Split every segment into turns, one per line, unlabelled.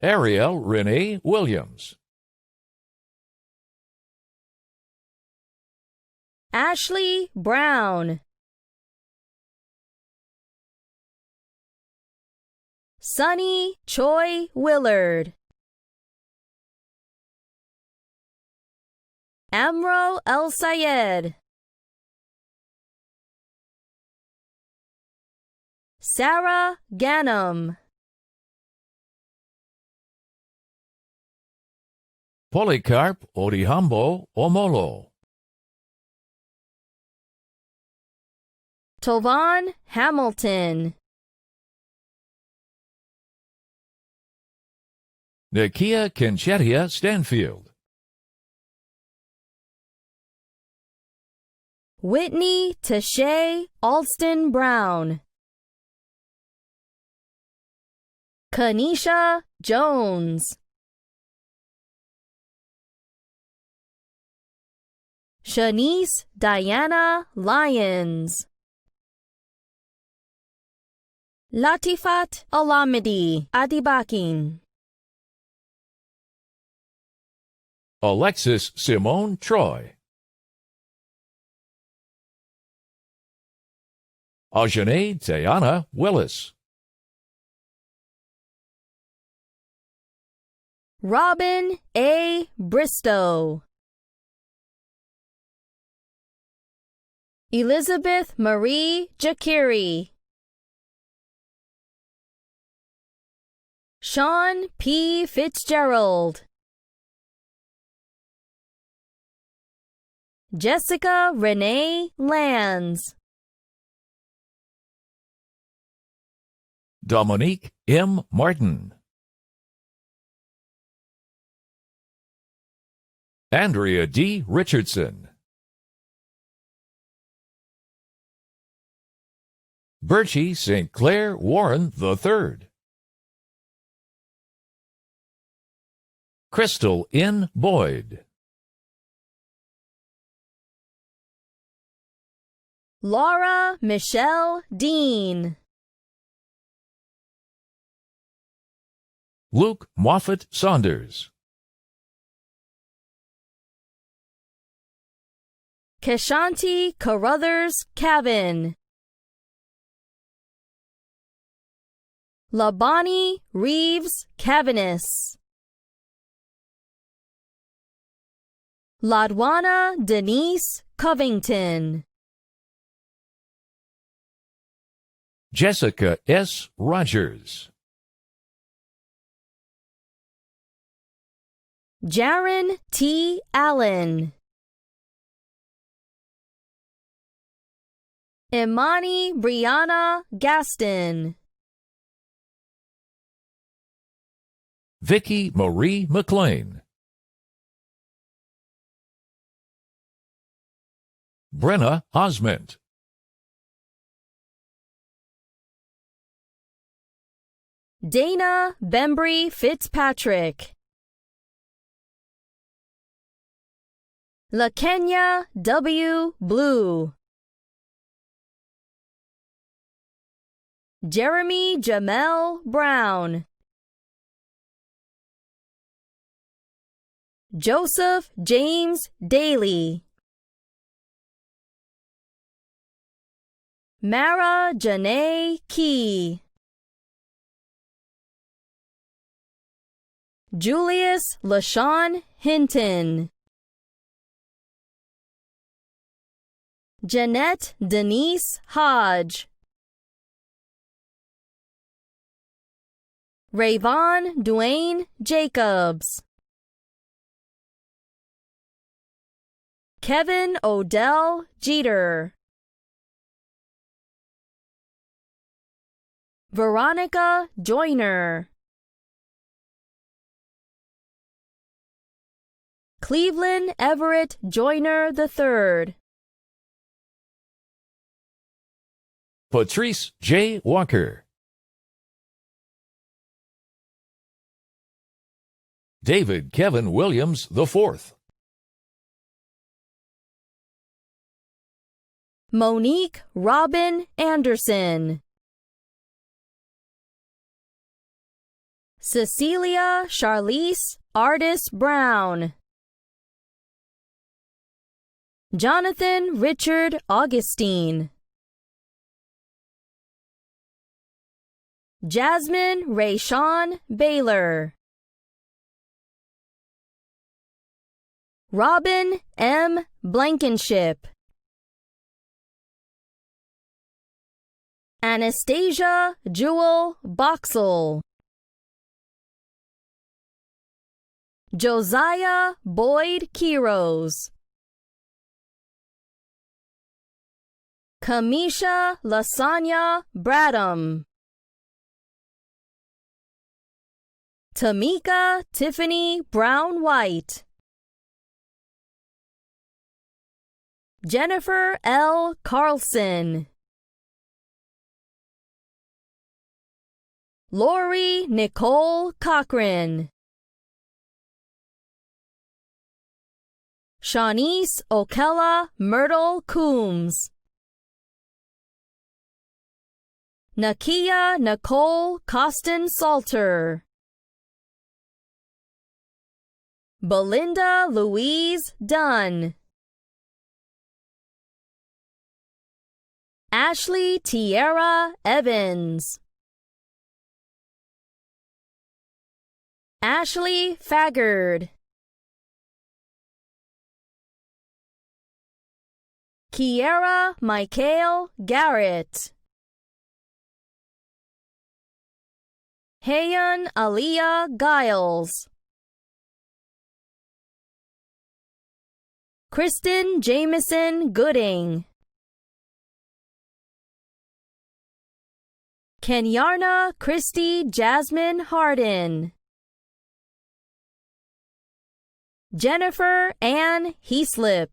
Ariel Renee Williams.
Ashley Brown. Sunny Choi Willard. Amro El Sayed. Sarah Ganem.
Polycarp Orihambo Omolo.
Tovan Hamilton.
Nakia Kenchetia Stanfield.
Whitney Tashay Alston Brown. Kanisha Jones. Shanice Diana Lyons. Latifat Alamidi Adibakin.
Alexis Simone Troy. Ajane Tayana Willis.
Robin A. Bristow. Elizabeth Marie Jakiri. Sean P. Fitzgerald. Jessica Renee Lands.
Dominique M. Martin. Andrea D. Richardson. Birchie St. Clair Warren III. Crystal N. Boyd.
Laura Michelle Dean.
Luke Moffat Saunders.
Keshanti Carruthers Cavan. Labani Reeves Cavanis. Ladwana Denise Covington.
Jessica S. Rogers.
Jaron T. Allen. Imani Brianna Gaston.
Vicky Marie McLean. Brenna Osment.
Dana Bembry Fitzpatrick. LaKenya W. Blue. Jeremy Jamel Brown. Joseph James Daly. Mara Janae Key. Julius LaShawn Hinton. Jeanette Denise Hodge. Rayvon Dwayne Jacobs. Kevin Odell Jeter. Veronica Joyner. Cleveland Everett Joyner III.
Patrice J. Walker. David Kevin Williams IV.
Monique Robin Anderson. Cecilia Charlize Artis Brown. Jonathan Richard Augustine. Jasmine Rayshawn Baylor. Robin M. Blankenship. Anastasia Jewel Boxall. Josiah Boyd Quiros. Kamisha Lasagna Bradham. Tamika Tiffany Brown White. Jennifer L. Carlson. Lori Nicole Cochran. Shanice Okella Myrtle Coombs. Nakia Nicole Costin Salter. Belinda Louise Dunn. Ashley Tierra Evans. Ashley Faggard. Kiera Michael Garrett. Hayan Aliyah Giles. Kristen Jameson Gooding. Kenyarna Christy Jasmine Hardin. Jennifer Ann Heaslip.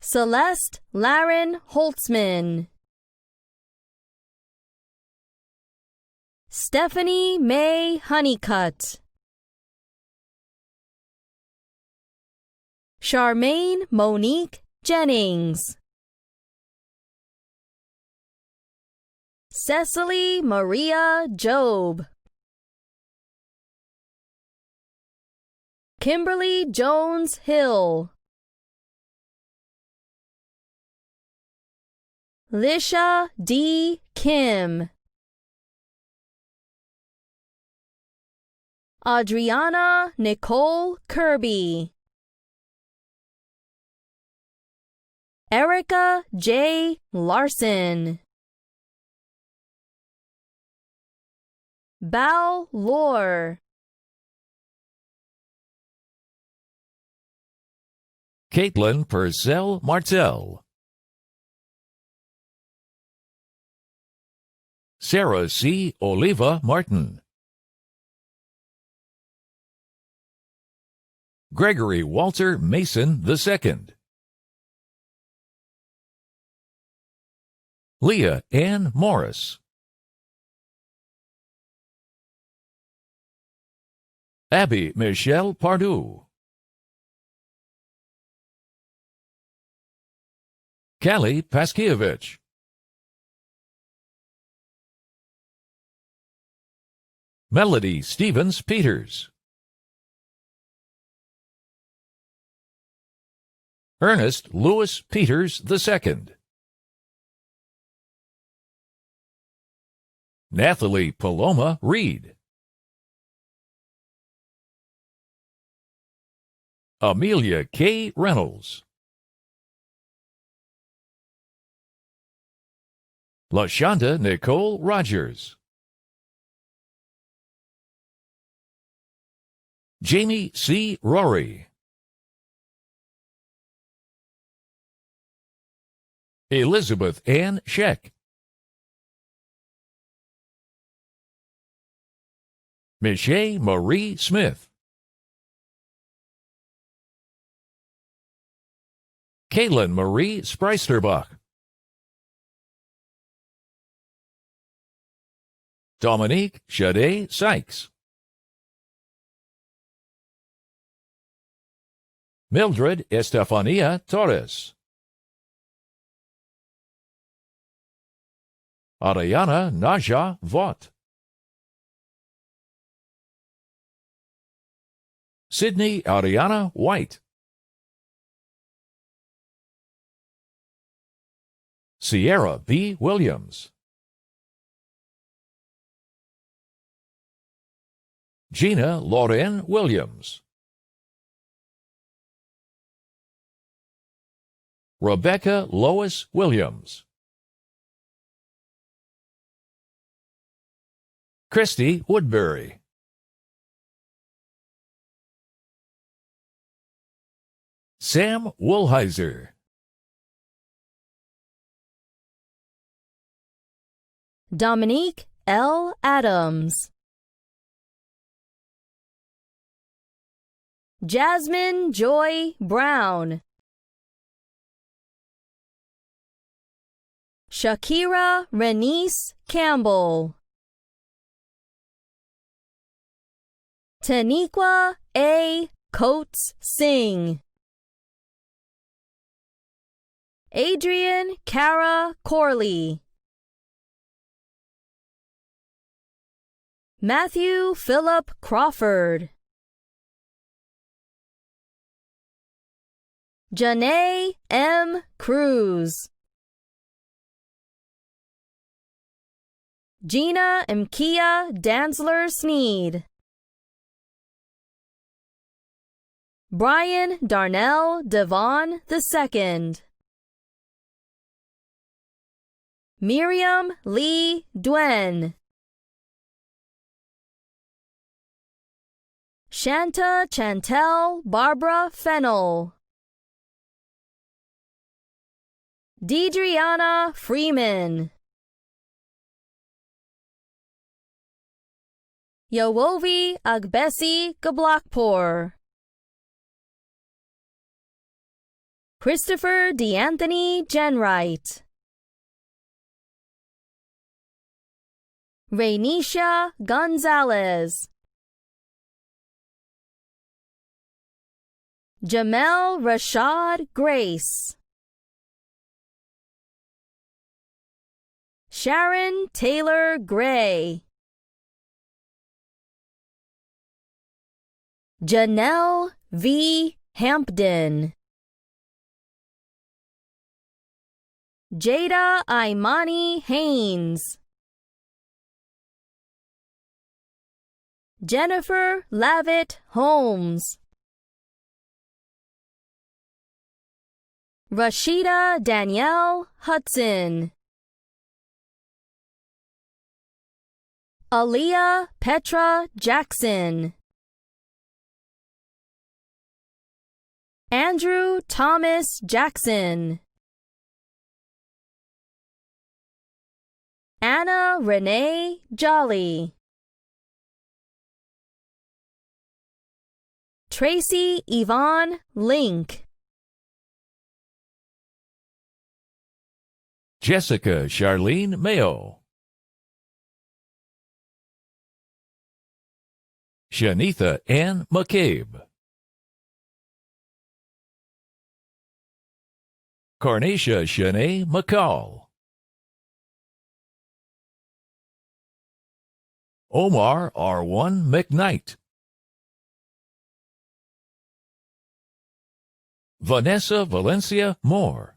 Celeste Laren Holtzman. Stephanie Mae Honeycutt. Charmaine Monique Jennings. Cecily Maria Job. Kimberly Jones Hill. Lisha D. Kim. Adriana Nicole Kirby. Erica J. Larson. Bao Lore.
Caitlin Purcell Martell. Sarah C. Oliva Martin. Gregory Walter Mason II. Leah Ann Morris. Abby Michelle Pardue. Callie Paskievich. Melody Stevens Peters. Ernest Lewis Peters II. Nathalie Paloma Reed. Amelia K. Reynolds. LaShonda Nicole Rogers. Jamie C. Rory. Elizabeth Ann Scheck. Michelle Marie Smith. Caitlin Marie Spreisterbach. Dominique Shade Sykes. Mildred Estefania Torres. Ariana Naja Vaught. Sydney Ariana White. Sierra B. Williams. Gina Lauren Williams. Rebecca Lois Williams. Christy Woodbury. Sam Woolheiser.
Dominique L. Adams. Jasmine Joy Brown. Shakira Renice Campbell. Taniqua A. Coates Singh. Adrian Cara Corley. Matthew Philip Crawford. Janae M. Cruz. Gina Mkia Danzler Sneed. Brian Darnell Devon II. Miriam Lee Duen. Shanta Chantel Barbara Fennell. Deidreana Freeman. Yowovi Agbesi Gablakpur. Christopher DeAnthony Jenwright. Rainisha Gonzalez. Jamel Rashad Grace. Sharon Taylor Gray. Janelle V. Hampden. Jada Imani Haynes. Jennifer Lavitt Holmes. Rashida Danielle Hudson. Aaliyah Petra Jackson. Andrew Thomas Jackson. Anna Renee Jolly. Tracy Yvonne Link.
Jessica Charlene Mayo. Shanitha Ann McCabe. Carnacia Shanae McCall. Omar R1 McKnight. Vanessa Valencia Moore.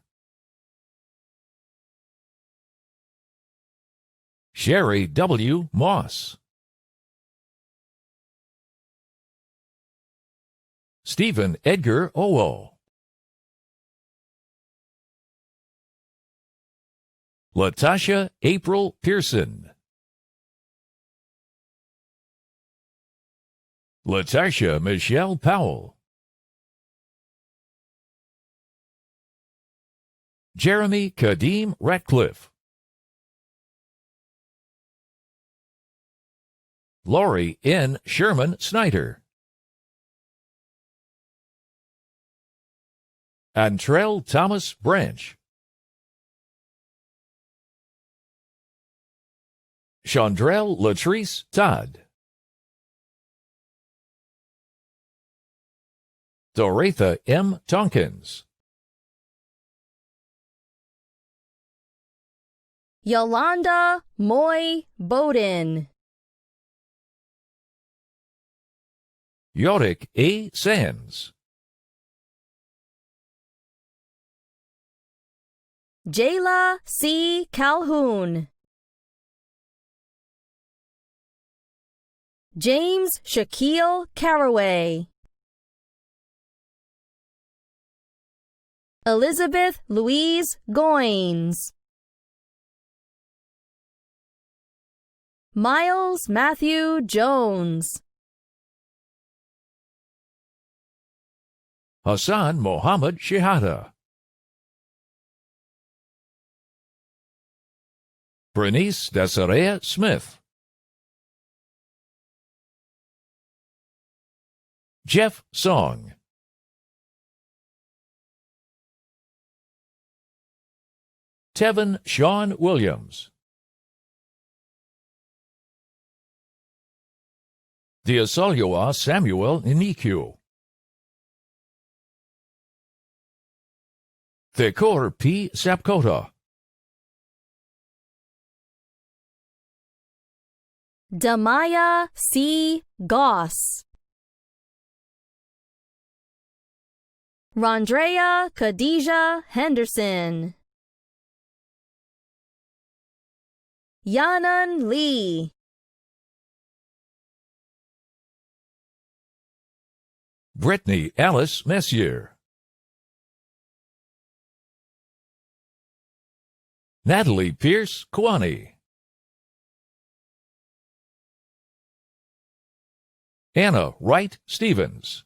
Sherry W. Moss. Stephen Edgar Owo. Latasha April Pearson. Latasha Michelle Powell. Jeremy Kadeem Ratcliffe. Lori N. Sherman Snyder. Antrell Thomas Branch. Chandrell Latrice Todd. Doretha M. Tompkins.
Yolanda Moy Bowden.
Yorick A. Sands.
Jayla C. Calhoun. James Shaquille Caraway. Elizabeth Louise Goines. Miles Matthew Jones.
Hassan Mohammed Shihada. Bernice Desiree Smith. Jeff Song. Tevin Sean Williams. Diasolua Samuel Iniku. Thekor P. Sapkota.
Damaya C. Goss. Rondrea Khadijah Henderson. Yanan Lee.
Brittany Alice Messier. Natalie Pierce Kwani. Anna Wright Stevens.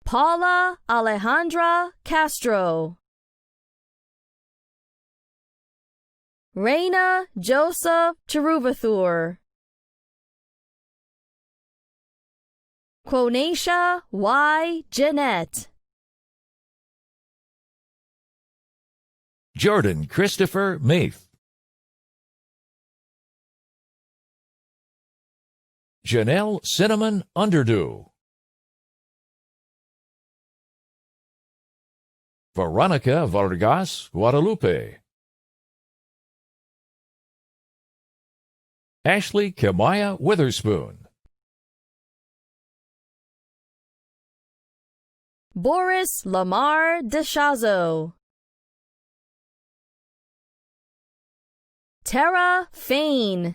Paula Alejandra Castro. Raina Joseph Cheruvathur. Quonacia Y. Jeanette.
Jordan Christopher Maith. Janelle Cinnamon Underdew. Veronica Vargas Guadalupe. Ashley Kimaya Witherspoon.
Boris Lamar DeShazo. Tara Fain.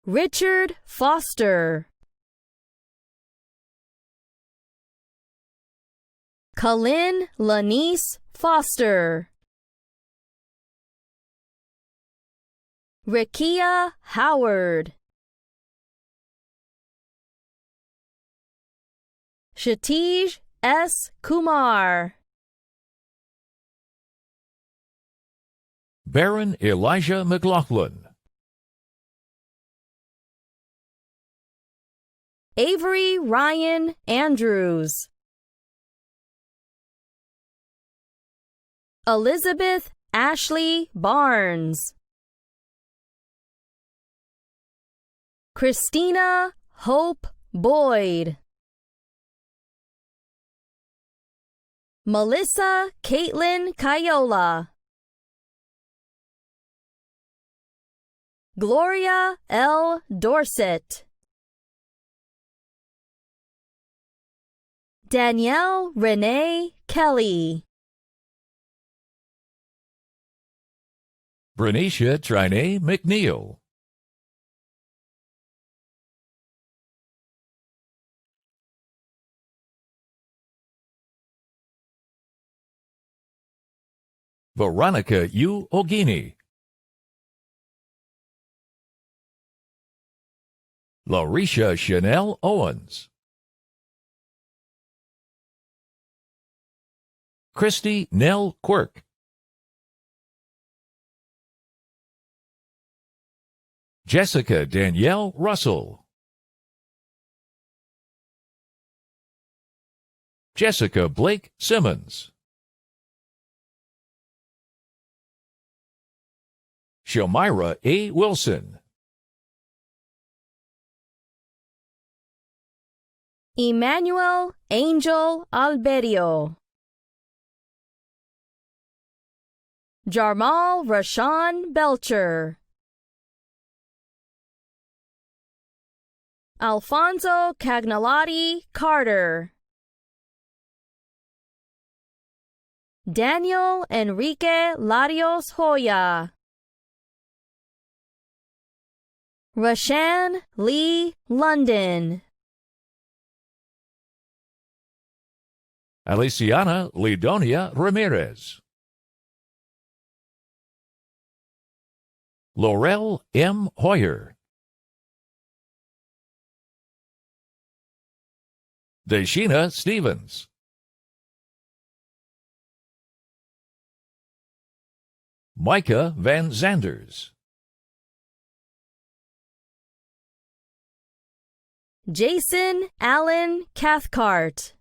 Richard Foster. Colin Lanice Foster. Rikia Howard. Shatij S. Kumar.
Baron Elijah McLaughlin.
Avery Ryan Andrews. Elizabeth Ashley Barnes. Christina Hope Boyd. Melissa Caitlin Kayola. Gloria L. Dorset. Danielle Renee Kelly.
Bernicia Trine McNeil. Veronica U. Ogini. Larisha Chanel Owens. Christy Nell Quirk. Jessica Danielle Russell. Jessica Blake Simmons. Shamira A. Wilson.
Emmanuel Angel Alberio. Jarmal Rashawn Belcher. Alfonso Cagnalotti Carter. Daniel Enrique Larios Hoya. Rashan Lee London.
Aliciana Lidonia Ramirez. Laurel M. Hoyer. Deshina Stevens. Micah Van Zanders.
Jason Allen Cathcart.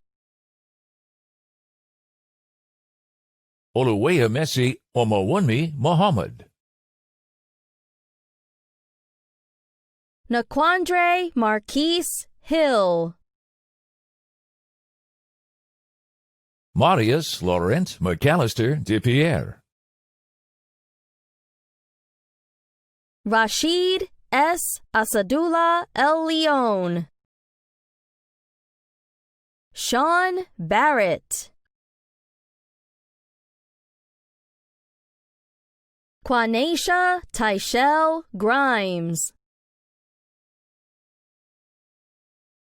Oluwayemesi Omowunmi Muhammad.
Naquandre Marquise Hill.
Marius Laurent McAllister de Pierre.
Rashid S. Asadullah El Leon. Sean Barrett. Quanesha Tyshell Grimes.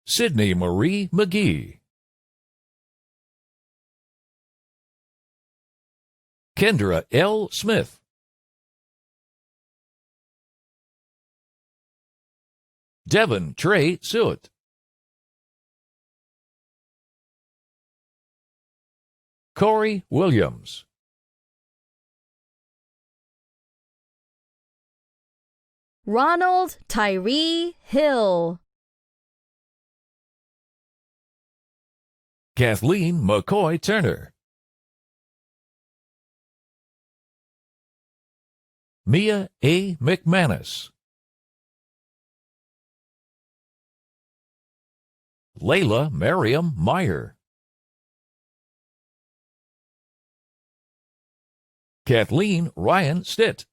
Sydney Marie McGee. Kendra L. Smith. Devin Trey Suet. Corey Williams.
Ronald Tyree Hill.
Kathleen McCoy Turner. Mia A. McManus. Layla Mariam Meyer. Kathleen Ryan Stitt.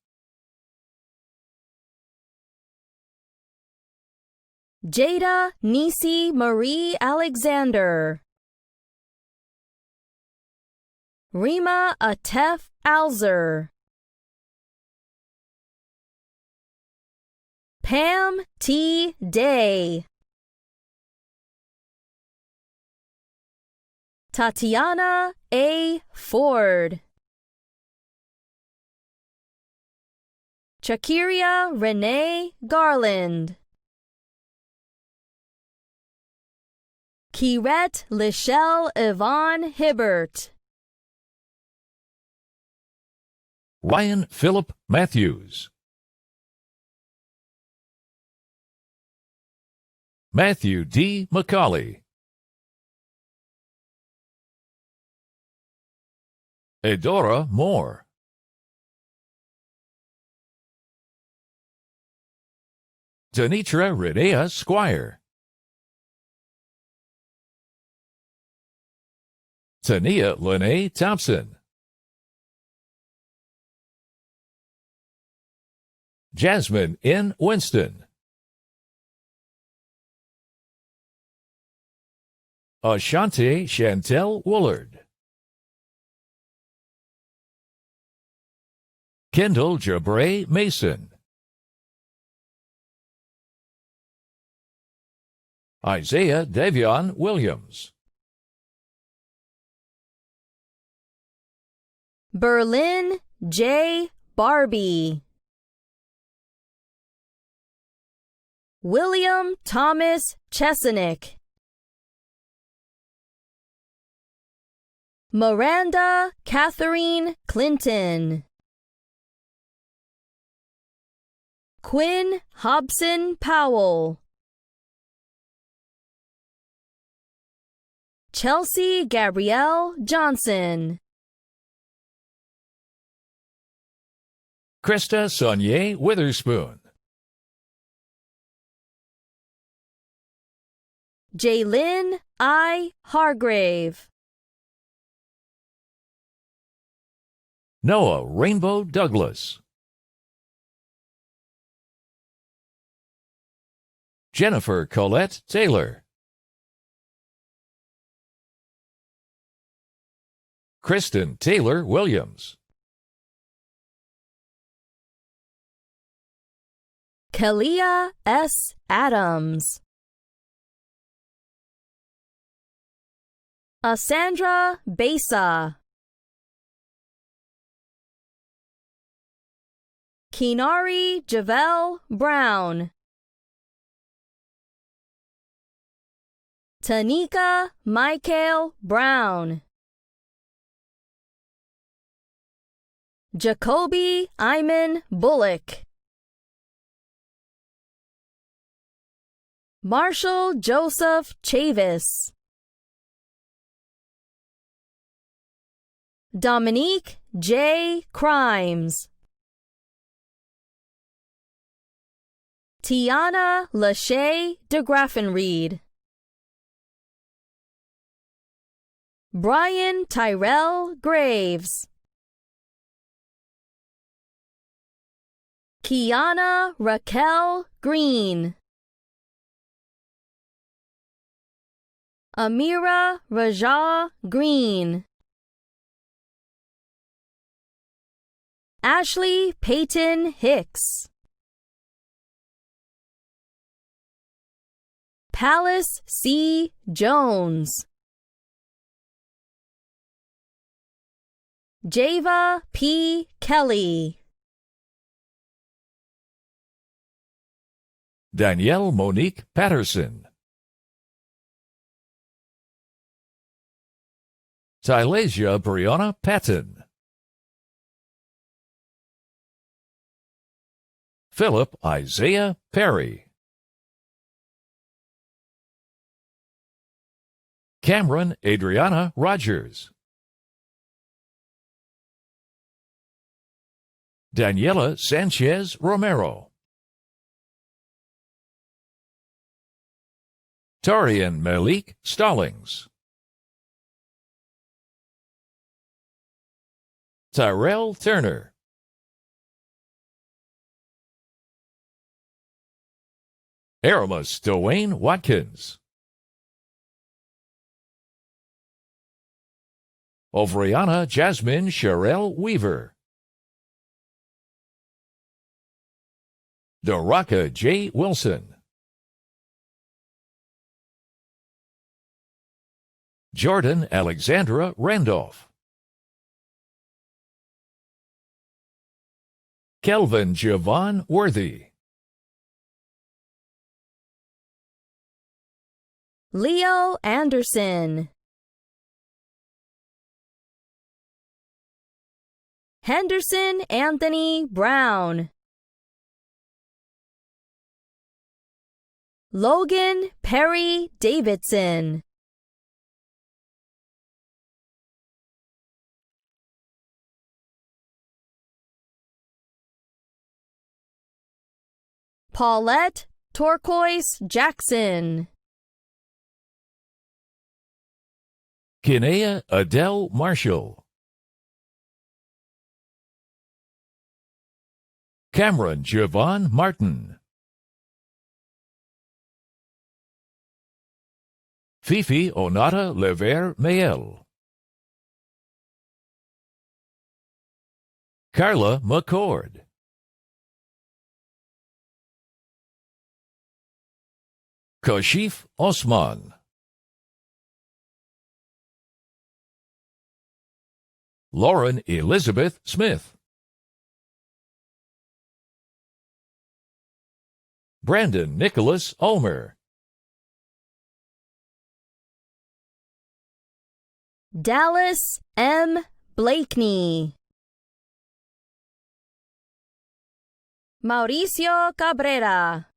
Jada Nisi Marie Alexander. Rima Atef Alzer. Pam T. Day. Tatiana A. Ford. Chakiria Renee Garland. Kiret Lichelle Yvonne Hibbert.
Ryan Philip Matthews. Matthew D. McCauley. Edora Moore. Denitra Renea Squire. Tania Lene Thompson. Jasmine N. Winston. Ashante Chantel Woolard. Kendall Jabray Mason. Isaiah Davion Williams.
Berlin J. Barbie. William Thomas Chesanik. Miranda Catherine Clinton. Quinn Hobson Powell. Chelsea Gabrielle Johnson.
Krista Sonnier Witherspoon.
Jaylin I. Hargrave.
Noah Rainbow Douglas. Jennifer Colette Taylor. Kristen Taylor Williams.
Kalia S. Adams. Asandra Besa. Kinari Javel Brown. Tanika Michael Brown. Jacoby Iman Bullock. Marshall Joseph Chavis. Dominique J. Crimes. Tiana Lachey DeGraffenried. Brian Tyrell Graves. Kiana Raquel Green. Amira Raja Green. Ashley Peyton Hicks. Palace C. Jones. Java P. Kelly.
Danielle Monique Patterson. Tylasia Brianna Patton. Philip Isaiah Perry. Cameron Adriana Rogers. Daniela Sanchez Romero. Tarian Malik Stallings. Tyrell Turner. Aramis Dwayne Watkins. Ovriana Jasmine Sherelle Weaver. Doraka J. Wilson. Jordan Alexandra Randolph. Kelvin Javon Worthy.
Leo Anderson. Henderson Anthony Brown. Logan Perry Davidson. Paulette Turquoise Jackson.
Kinea Adele Marshall. Cameron Javon Martin. Fifi Onata Lever Mael. Carla McCord. Kashif Osman. Lauren Elizabeth Smith. Brandon Nicholas Ulmer.
Dallas M. Blakeney. Mauricio Cabrera.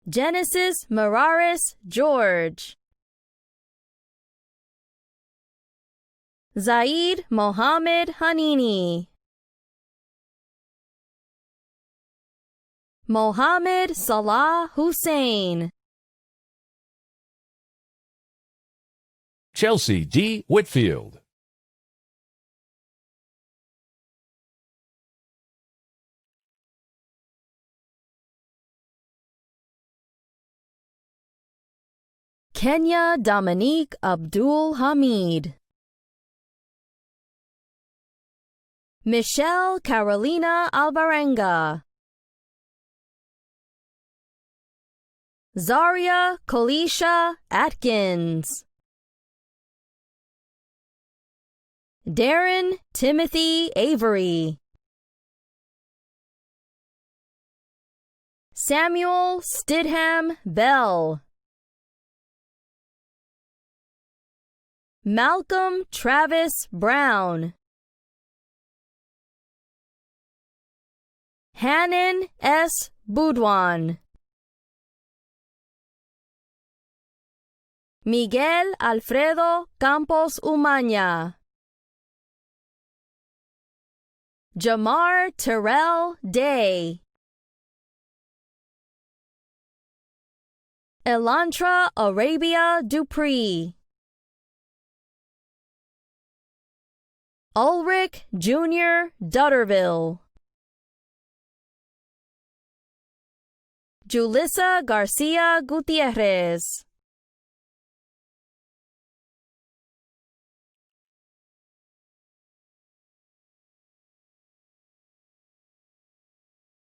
Genesis Mararis George. Zaid Mohammed Hanini. Mohammed Salah Hussein.
Chelsea D. Whitfield.
Kenya Dominique Abdul Hamid. Michelle Carolina Alvarenga. Zaria Kolisha Atkins. Darren Timothy Avery. Samuel Stidham Bell. Malcolm Travis Brown. Hannon S. Boudwan. Miguel Alfredo Campos Umaña. Jamar Terrell Day. Elantra Arabia Dupree. Ulrich Jr. Dutterville. Julissa Garcia Gutierrez.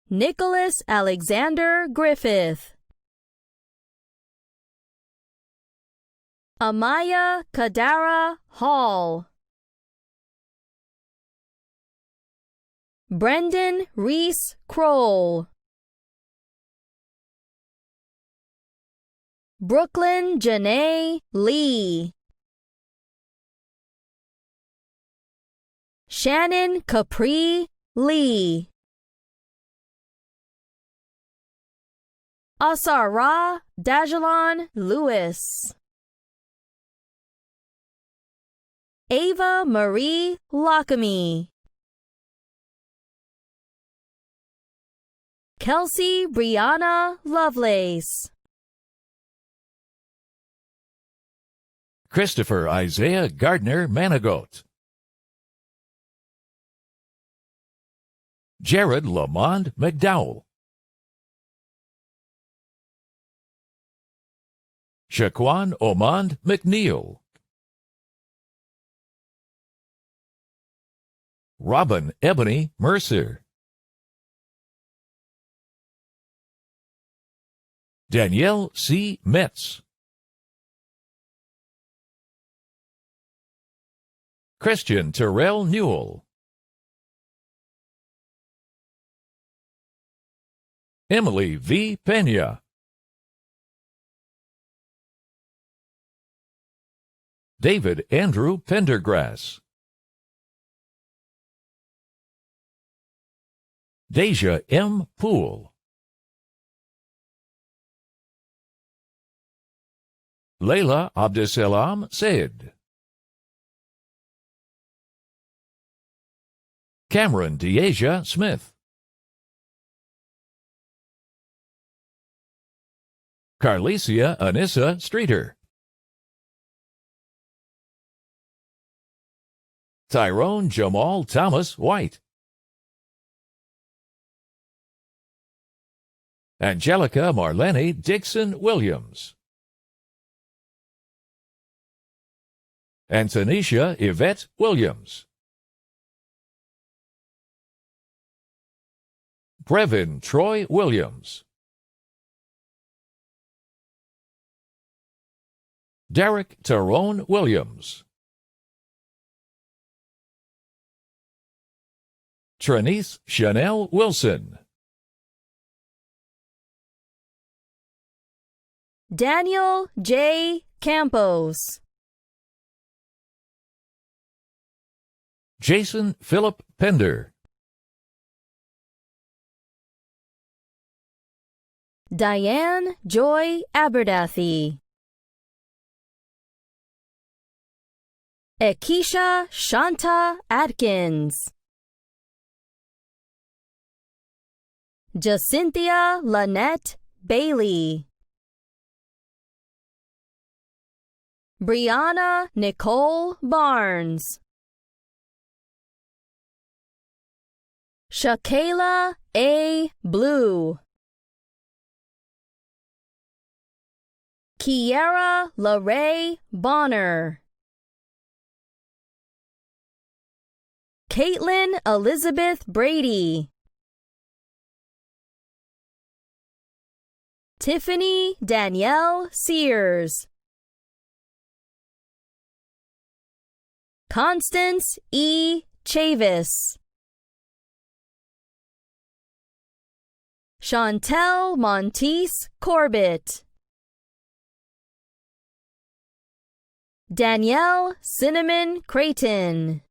Nicholas Alexander Griffith. Amaya Kadara Hall. Brendan Reese Kroll. Brooklyn Janae Lee. Shannon Capri Lee. Asara Dajalon Lewis. Ava Marie Lockamy. Kelsey Brianna Lovelace.
Christopher Isaiah Gardner Manigault. Jared Lamond McDowell. Shaquan Omond McNeil. Robin Ebony Mercer. Danielle C. Metz. Christian Terrell Newell. Emily V. Pena. David Andrew Pendergrass. Deja M. Poole. Layla Abdesalam Said. Cameron Deasia Smith. Carlesia Anissa Streeter. Tyrone Jamal Thomas White. Angelica Marlene Dixon Williams. Antonisha Yvette Williams. Brevin Troy Williams. Derek Tyrone Williams. Trinice Chanel Wilson.
Daniel J. Campos.
Jason Philip Pender.
Diane Joy Abernathy. Ekisha Shanta Atkins. Jacynthia Lynette Bailey. Brianna Nicole Barnes. Shakayla A. Blue. Kiara LaRae Bonner. Caitlin Elizabeth Brady. Tiffany Danielle Sears. Constance E. Chavis. Chantel Monteith Corbett. Danielle Cinnamon Creighton.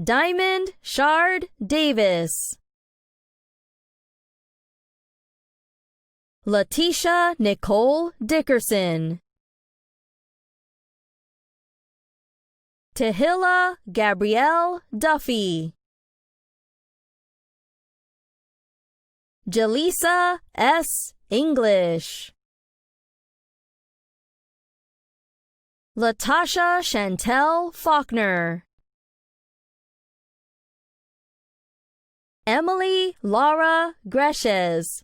Diamond Shard Davis. Letitia Nicole Dickerson. Tahila Gabrielle Duffy. Jaleesa S. English. Latasha Chantel Faulkner. Emily Laura Greshes.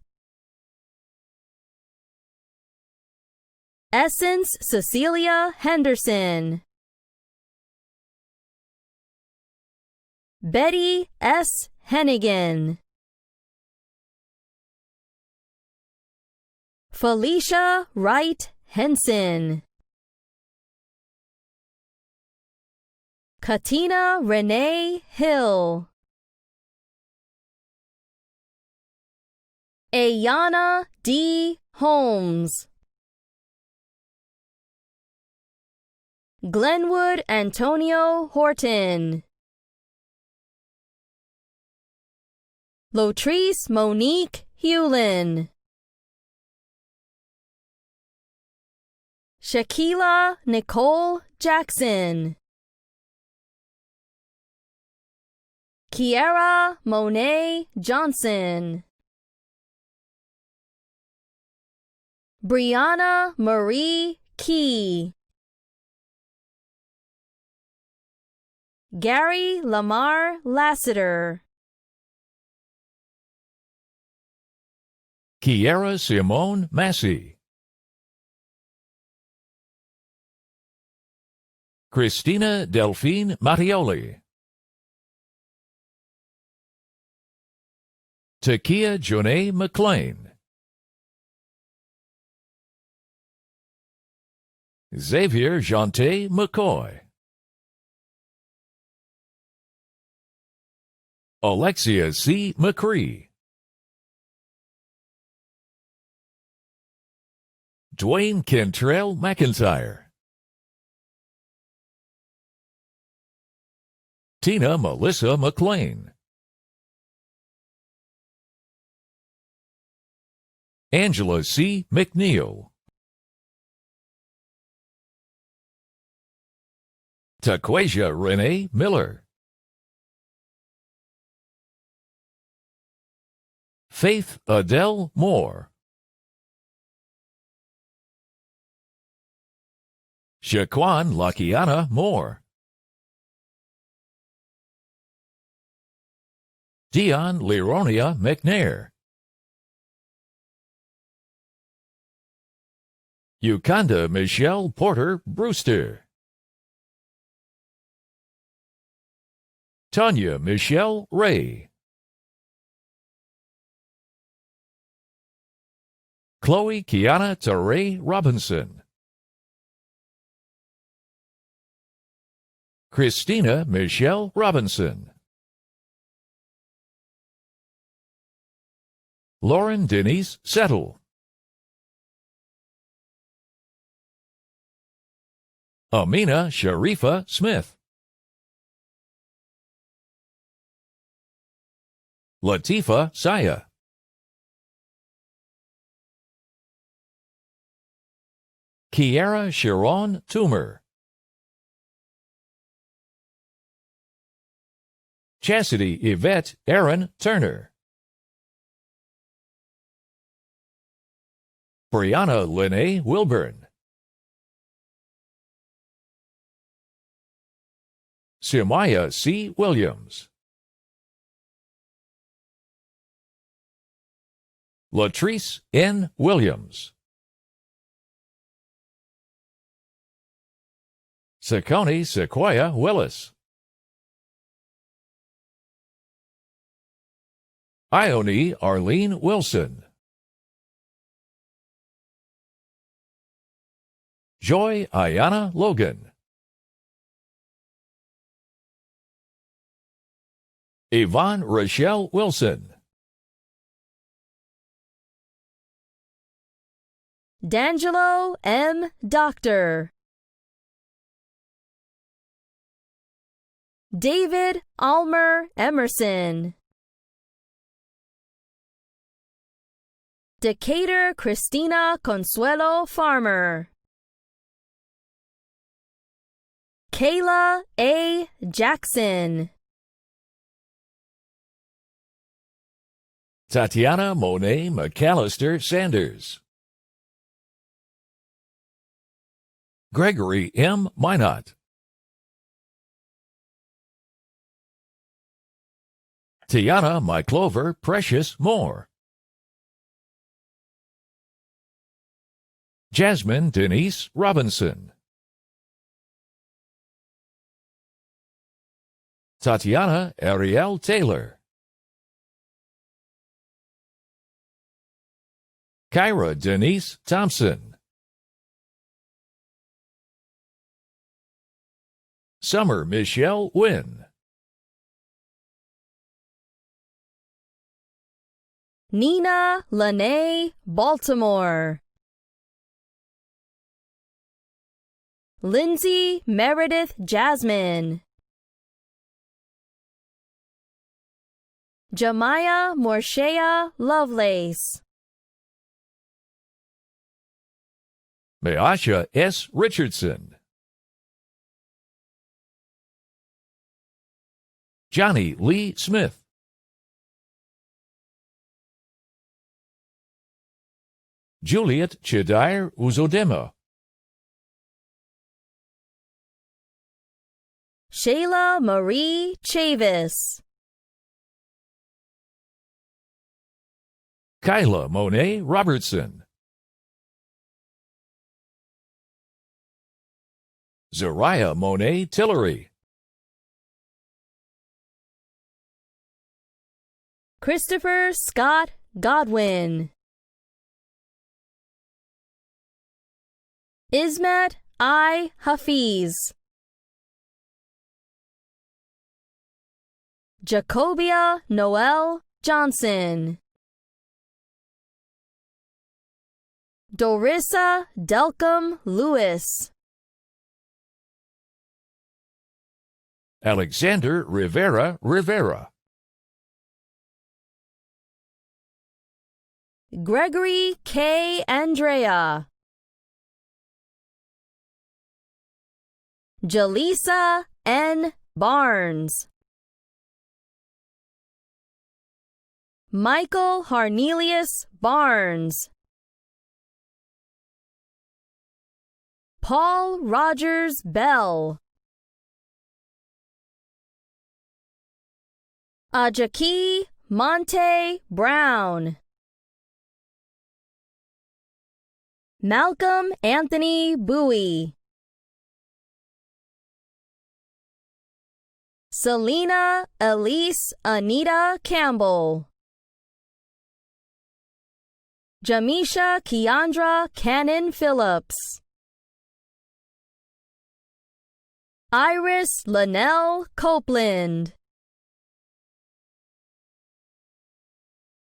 Essence Cecilia Henderson. Betty S. Hennigan. Felicia Wright Henson. Katina Renee Hill. Ayana D. Holmes. Glenwood Antonio Horton. Lotrice Monique Hewlin. Shaquila Nicole Jackson. Kiara Monet Johnson. Brianna Marie Key. Gary Lamar Lassiter.
Kiera Simone Massey. Christina Delphine Mattioli. Takia Jonae McLean. Xavier Jante McCoy. Alexia C. McCree. Dwayne Kentrell McIntyre. Tina Melissa McLean. Angela C. McNeil. Taquasia Renee Miller. Faith Adele Moore. Shaquan Lakiana Moore. Dion Lironia McNair. Ukanda Michelle Porter Brewster. Tanya Michelle Ray. Chloe Kiana Teray Robinson. Christina Michelle Robinson. Lauren Denise Settle. Amina Sharifa Smith. Latifa Saya. Kiara Sharon Toomer. Chastity Yvette Aaron Turner. Brianna Lene Wilburn. Simaya C. Williams. Latrice N. Williams. Sakoni Sequoia Willis. Ione Arlene Wilson. Joy Ayana Logan. Yvonne Rochelle Wilson.
D'Angelo M. Doctor. David Almer Emerson. Decatur Christina Consuelo Farmer. Kayla A. Jackson.
Tatiana Monet McAllister Sanders. Gregory M. Minot. Tiana Myclover Precious Moore. Jasmine Denise Robinson. Tatiana Ariel Taylor. Kyra Denise Thompson. Summer Michelle Wynn.
Nina Lene Baltimore. Lindsay Meredith Jasmine. Jemiah Morshea Lovelace.
Measha S. Richardson. Johnny Lee Smith. Juliet Chedair Uzodema.
Shayla Marie Chavis.
Kyla Monet Robertson. Zariah Monet Tillery.
Christopher Scott Godwin. Ismet I. Hafiz. Jacobia Noel Johnson. Dorissa Delcom Lewis.
Alexander Rivera Rivera.
Gregory K. Andrea. Jaleesa N. Barnes. Michael Harnelius Barnes. Paul Rogers Bell. Ajaki Monte Brown. Malcolm Anthony Bowie. Selena Elise Anita Campbell. Jamisha Keandra Cannon Phillips. Iris Linnell Copeland.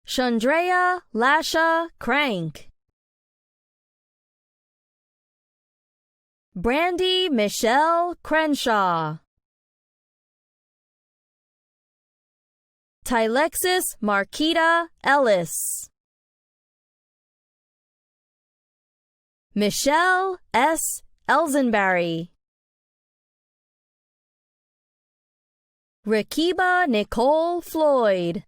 Chandrea Lasha Crank. Brandy Michelle Crenshaw. Tylexis Marquita Ellis. Michelle S. Elsenberry. Rakiba Nicole Floyd.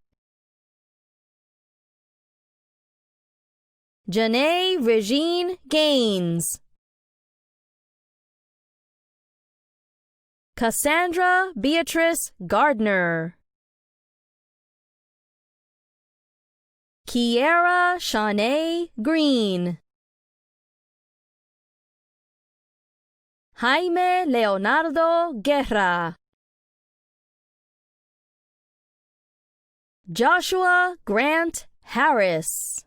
Janae Regine Gaines. Cassandra Beatrice Gardner. Kiera Shanae Green. Jaime Leonardo Guerra. Joshua Grant Harris.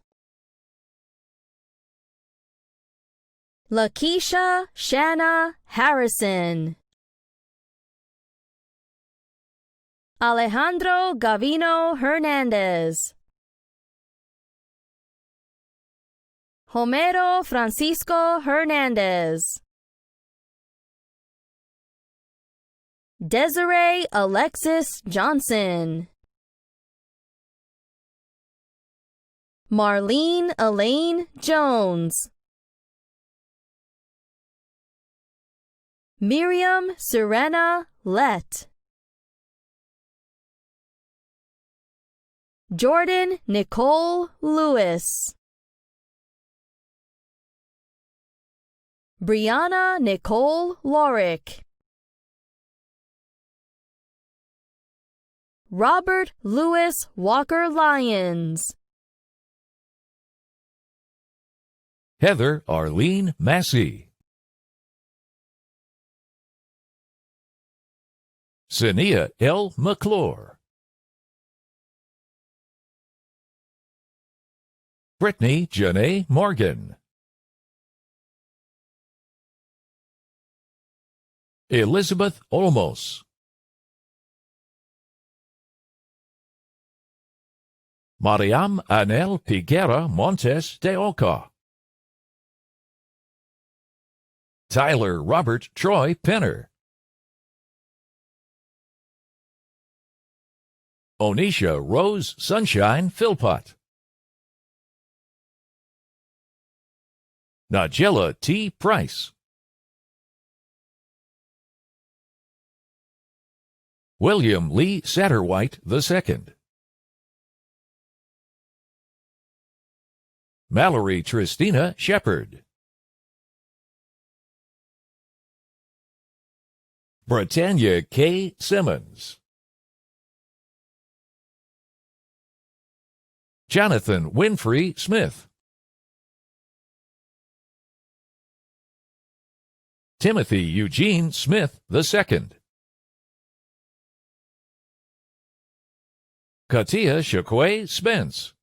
Lakeisha Shanna Harrison. Alejandro Gavino Hernandez. Homero Francisco Hernandez. Desiree Alexis Johnson. Marlene Elaine Jones. Miriam Serena Lett. Jordan Nicole Lewis. Brianna Nicole Lorick. Robert Louis Walker Lyons.
Heather Arlene Massey. Sania L. McClure. Brittany Janae Morgan. Elizabeth Olmos. Mariam Anel Piguera Montes de Oca. Tyler Robert Troy Penner. Onisha Rose Sunshine Philpott. Nigella T. Price. William Lee Satterwhite II. Mallory Tristina Shepard. Britannia K. Simmons. Jonathan Winfrey Smith. Timothy Eugene Smith II. Katia Shakwe Spence.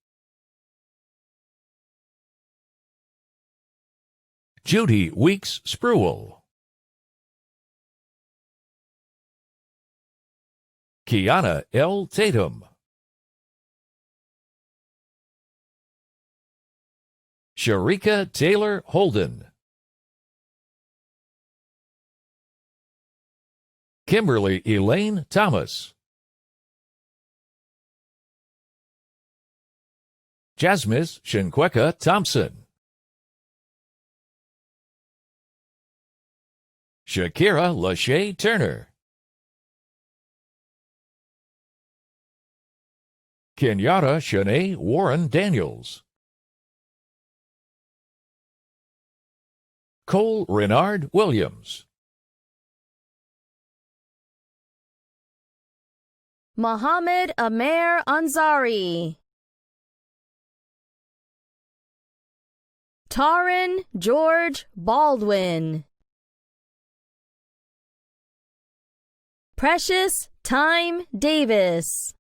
Judy Weeks Spruill. Kiana L. Tatum. Sharika Taylor Holden. Kimberly Elaine Thomas. Jasmine Shinkweka Thompson. Shakira Lachey Turner. Kenyatta Shanae Warren Daniels. Cole Renard Williams.
Mohammed Amer Ansari. Taran George Baldwin. Precious Time Davis.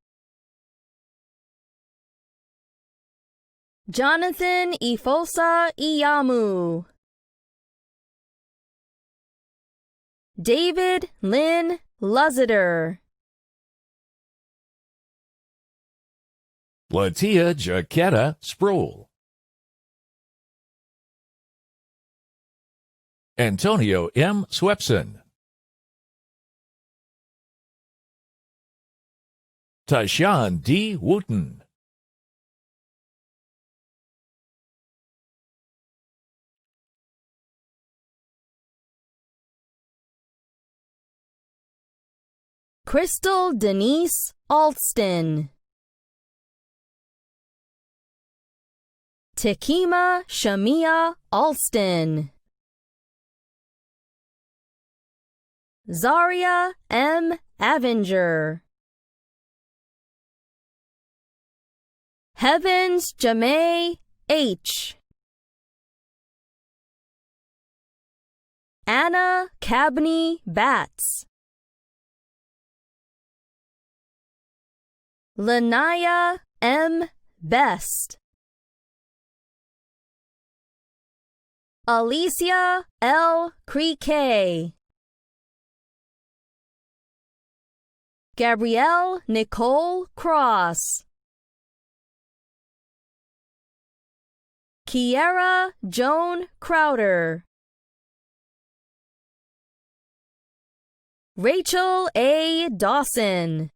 Jonathan Ifosa Iyamu. David Lynn Luzziter.
Latia Jaquetta Sproul. Antonio M. Swepson. Tashawn D. Wooten.
Crystal Denise Alston. Takima Shamia Alston. Zaria M. Avenger. Heavens Jamay H. Anna Cabney Batts. Lanaya M. Best. Alicia L. Creque. Gabrielle Nicole Cross. Kiera Joan Crowder. Rachel A. Dawson.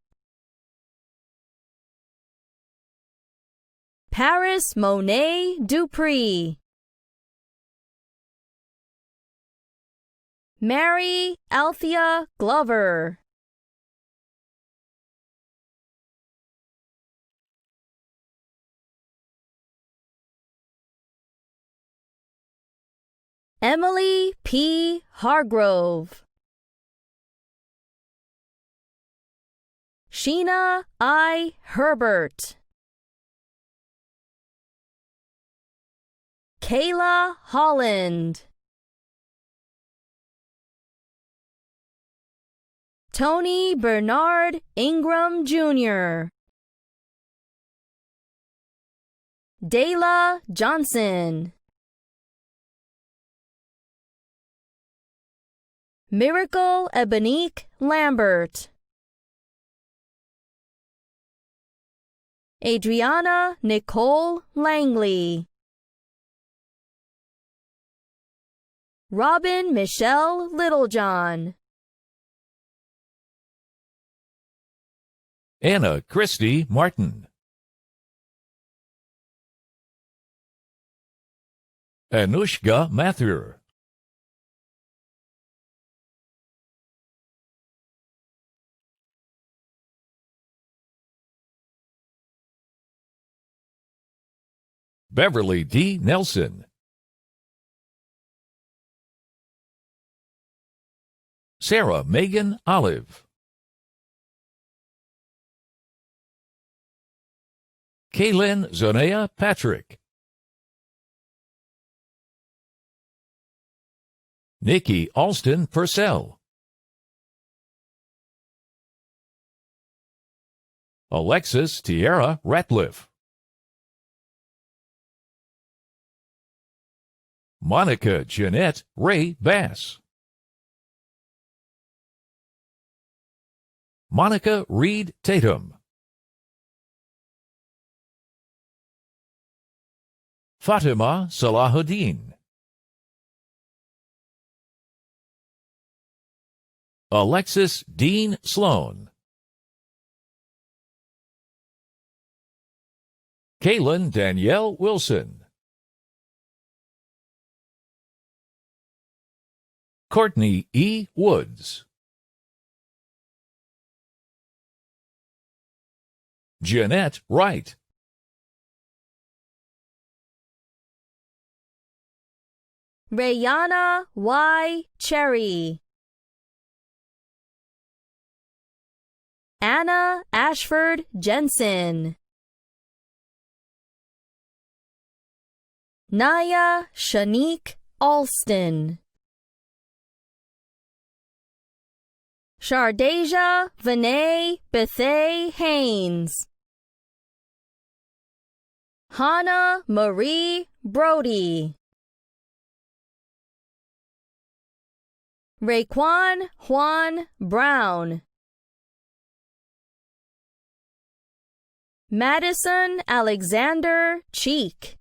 Paris Monet Dupree. Mary Althea Glover. Emily P. Hargrove. Sheena I. Herbert. Kayla Holland. Tony Bernard Ingram Jr. Dayla Johnson. Miracle Ebonique Lambert. Adriana Nicole Langley. Robin Michelle Littlejohn.
Anna Christie Martin. Anushka Mathur. Beverly D. Nelson. Sarah Megan Olive. Kaylin Zonea Patrick. Nikki Alston Purcell. Alexis Tierra Ratliff. Monica Jeanette Ray Bass. Monica Reed Tatum. Fatima Salahuddin. Alexis Dean Sloan. Kaylin Danielle Wilson. Courtney E. Woods. Jeanette Wright.
Rayana Y. Cherry. Anna Ashford Jensen. Naya Shanique Alston. Shardasia Vinay Bethay Haynes. Hannah Marie Brody. Raekwon Juan Brown. Madison Alexander Cheek.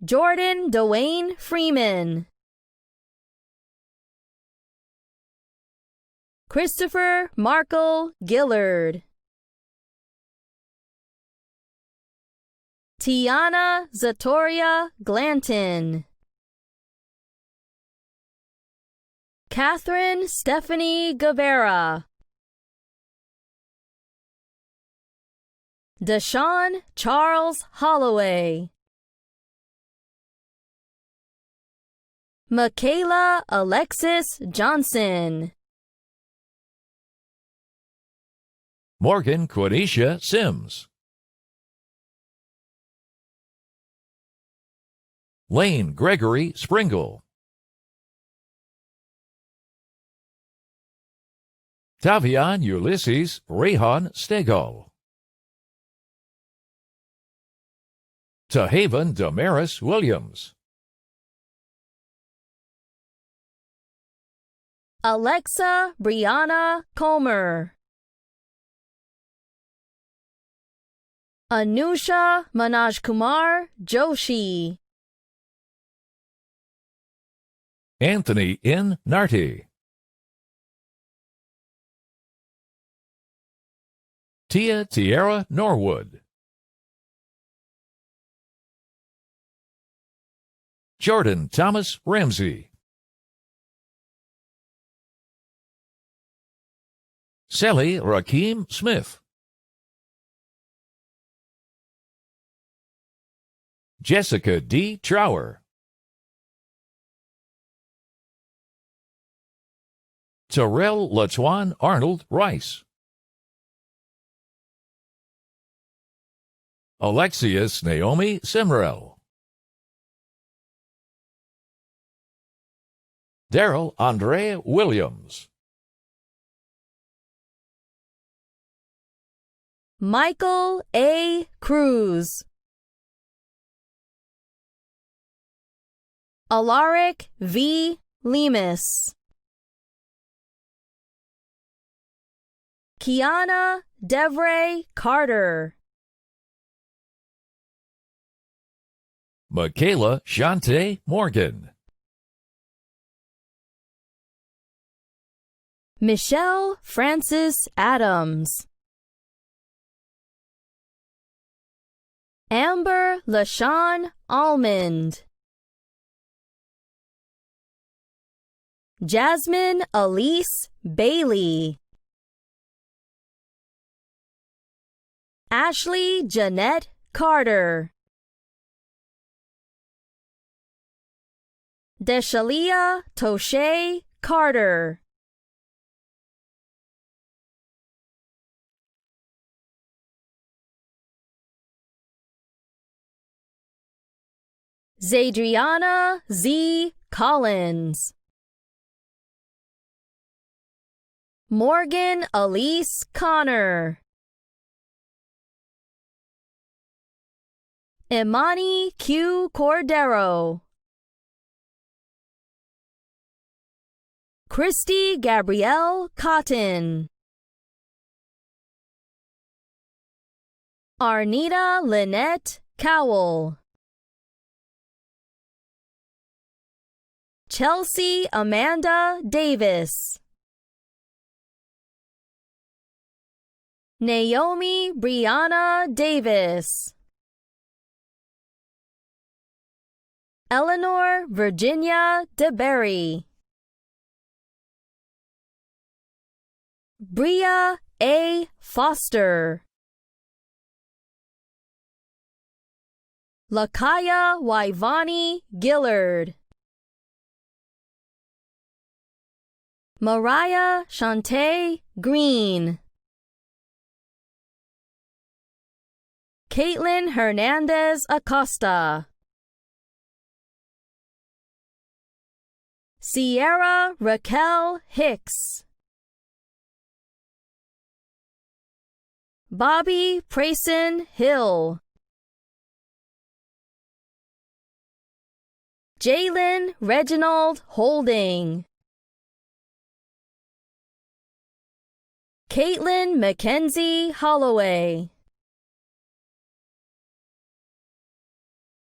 Jordan Dwayne Freeman. Christopher Markle Gillard. Tiana Zatoria Glanton. Catherine Stephanie Guevara. Deshaun Charles Holloway. Michaela Alexis Johnson.
Morgan Quenisha Sims. Lane Gregory Springle. Tavian Ulysses Rehan Stegall. Tahaven Damaris Williams.
Alexa Brianna Comer. Anusha Manajkumar Joshi.
Anthony N. Narty. Tia Tierra Norwood. Jordan Thomas Ramsey. Sally Rakeem Smith. Jessica D. Trower. Terrell Latuan Arnold Rice. Alexius Naomi Simrel. Daryl Andrea Williams.
Michael A. Cruz. Alaric V. Lemus. Kiana Devray Carter.
Michaela Shante Morgan.
Michelle Francis Adams. Amber LaShawn Almond. Jasmine Elise Bailey. Ashley Jeanette Carter. Deshalia Toshe Carter. Zadriana Z. Collins. Morgan Elise Connor. Imani Q. Cordero. Christy Gabrielle Cotton. Arnita Lynette Cowell. Chelsea Amanda Davis. Naomi Brianna Davis. Eleanor Virginia DeBerry. Bria A. Foster. Lakaya Waivani Gillard. Mariah Shantae Green. Caitlin Hernandez Acosta. Sierra Raquel Hicks. Bobby Prayson Hill. Jalen Reginald Holding. Caitlin Mackenzie Holloway.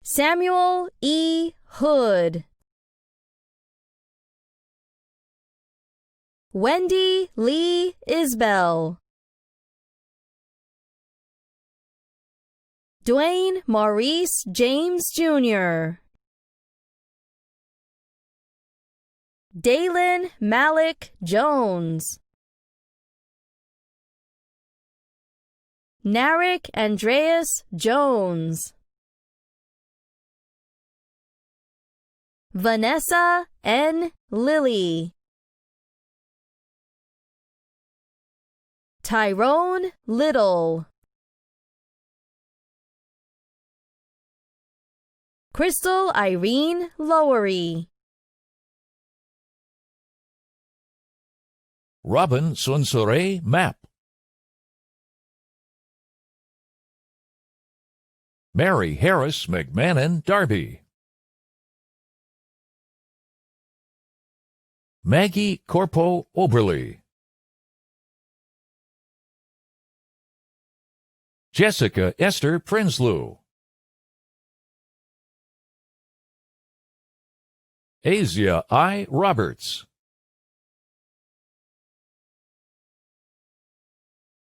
Samuel E. Hood. Wendy Lee Isbell. Dwayne Maurice James Jr. Dalen Malik Jones. Narek Andreas Jones. Vanessa N. Lilly. Tyrone Little. Crystal Irene Lowery.
Robin Sunsore Map. Mary Harris McMahon Darby. Maggie Corpo Oberly. Jessica Esther Prinsloo. Asia I. Roberts.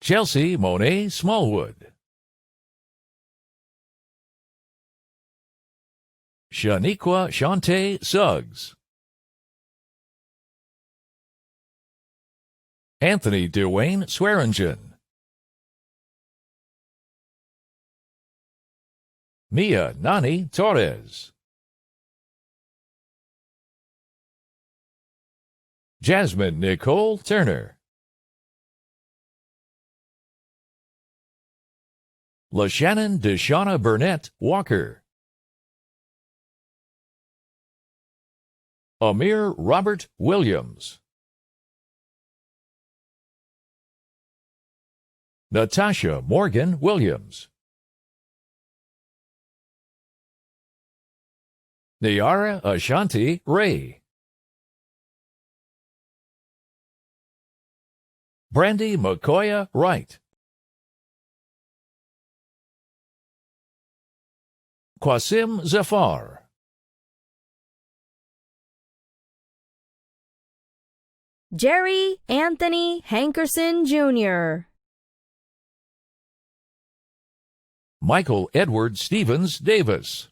Chelsea Monet Smallwood. Shaniqua Shante Suggs. Anthony Dwayne Swearingen. Mia Nani Torres. Jasmine Nicole Turner. LaShannon Deshauna Burnett Walker. Amir Robert Williams. Natasha Morgan Williams. Niara Ashanti Ray. Brandy McCoya Wright. Qasim Zafar.
Jerry Anthony Hankerson Jr.
Michael Edward Stevens Davis.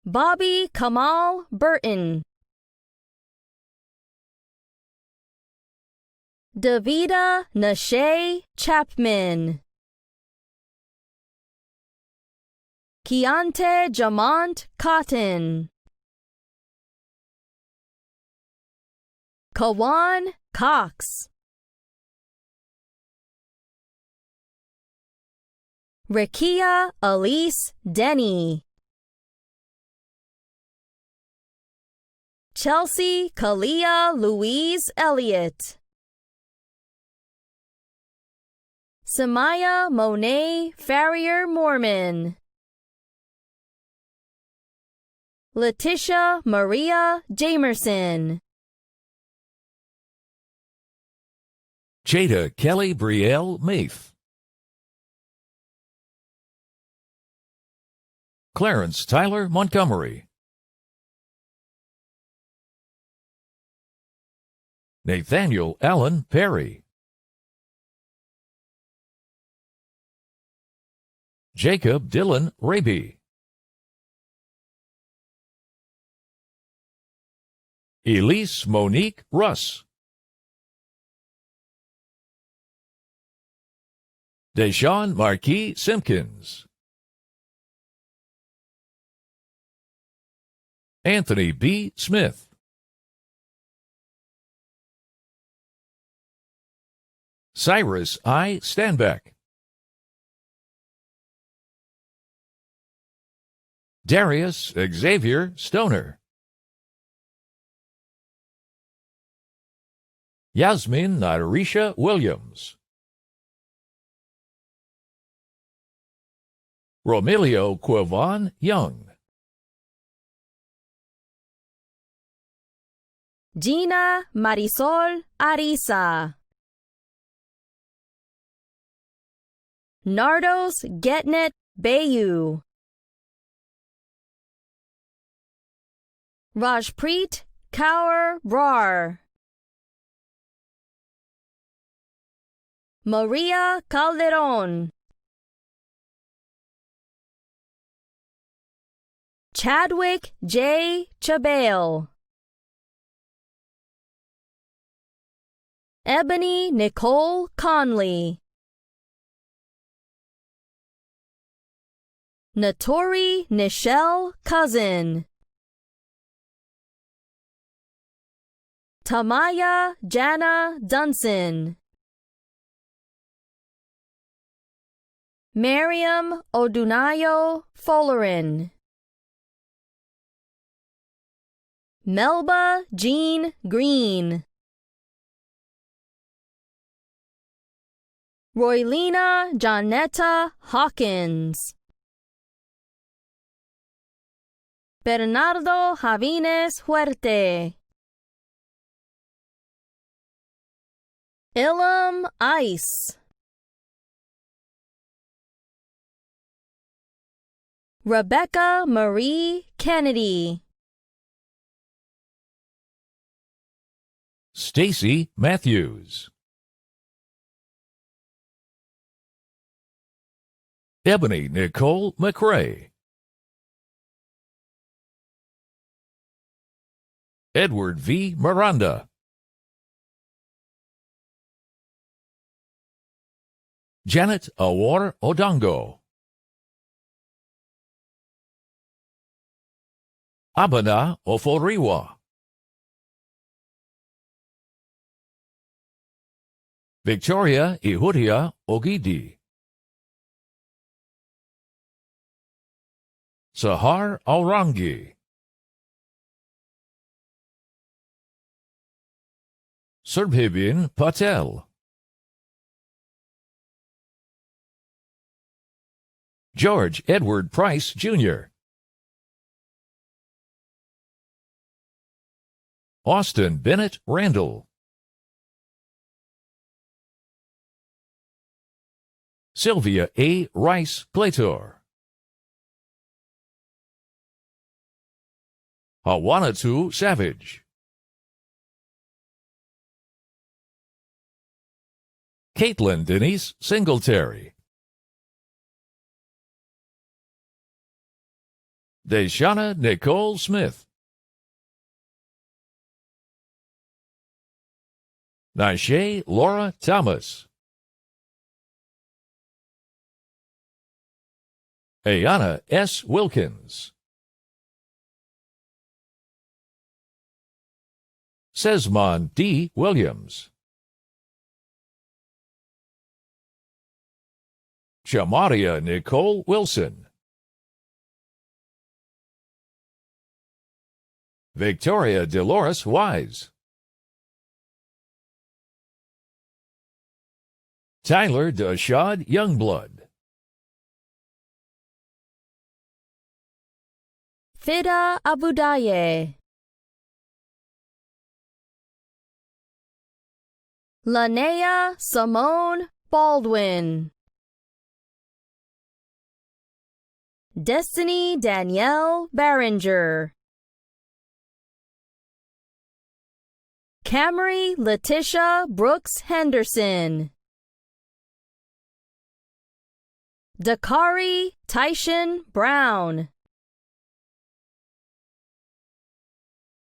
Bobby Kamal Burton. Davida Nashay Chapman. Keontae Jamont Cotton. Kawan Cox. Rakia Elise Denny. Chelsea Kalia Louise Elliott. Samaya Monet Farrier Mormon. Letitia Maria Jamerson.
Jada Kelly Brielle Meath. Clarence Tyler Montgomery. Nathaniel Allen Perry. Jacob Dylan Raby. Elise Monique Russ. Deshaun Marquis Simpkins. Anthony B. Smith. Cyrus I. Stanbeck. Darius Xavier Stoner. Yasmin Narisha Williams. Romelio Quivon Young.
Gina Marisol Arisa. Nardos Getnet Bayu. Rajpreet Kaur Brar. Maria Calderon. Chadwick J. Chabale. Ebony Nicole Conley. Natori Nichelle Cousin. Tamaya Jana Dunson. Miriam Odunayo Follerin. Melba Jean Green. Roylina Janetta Hawkins. Bernardo Javines Huerte. Ilham Ice. Rebecca Marie Kennedy.
Stacy Matthews. Ebony Nicole McRae. Edward V. Miranda. Janet Awar Odongo. Abana Oforiwa. Victoria Ihudia Ogidi. Sahar Alrangi. Surbhibin Patel. George Edward Price, Jr. Austin Bennett Randall. Sylvia A. Rice Plator. Hawanatu Savage. Caitlin Denise Singletary. Deshana Nicole Smith. Nashe Laura Thomas. Ayana S. Wilkins. Sesmon D. Williams. Chamaria Nicole Wilson. Victoria Dolores Wise. Tyler Dashad Youngblood.
Fida Abudaye. Lanea Simone Baldwin. Destiny Danielle Barringer. Camry Letitia Brooks Henderson. Dakari Tyshawn Brown.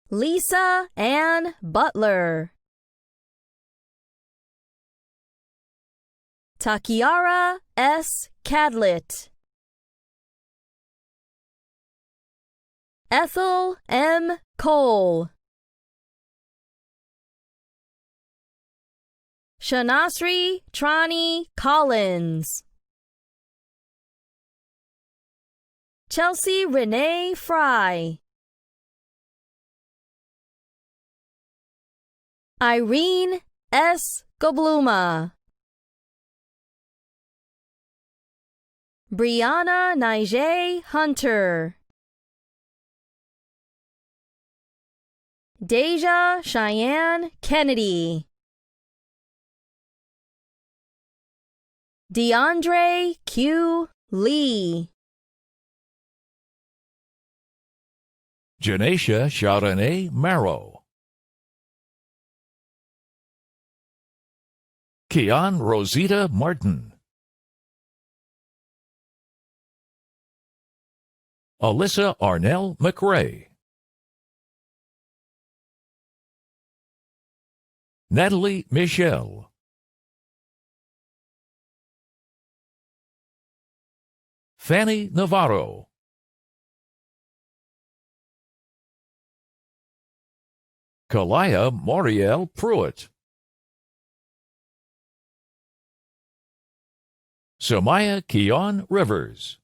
Lisa Ann Butler. Takiara S. Cadlett. Ethel M. Cole. Shanasri Trani Collins. Chelsea Renee Fry. Irene S. Gobluma. Brianna Nije Hunter. Deja Cheyenne Kennedy. DeAndre Q. Lee.
Janesha Chardonnay Marrow. Kian Rosita Martin. Alyssa Arnell McRae, Natalie Michelle, Fanny Navarro, Kalaya Moriel Pruitt, Samaya Keon Rivers,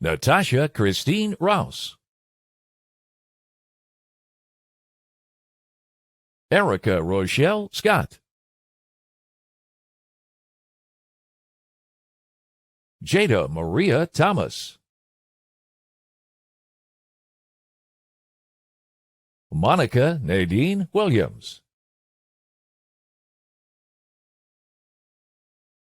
Natasha Christine Rouse, Erica Rochelle Scott, Jada Maria Thomas, Monica Nadine Williams,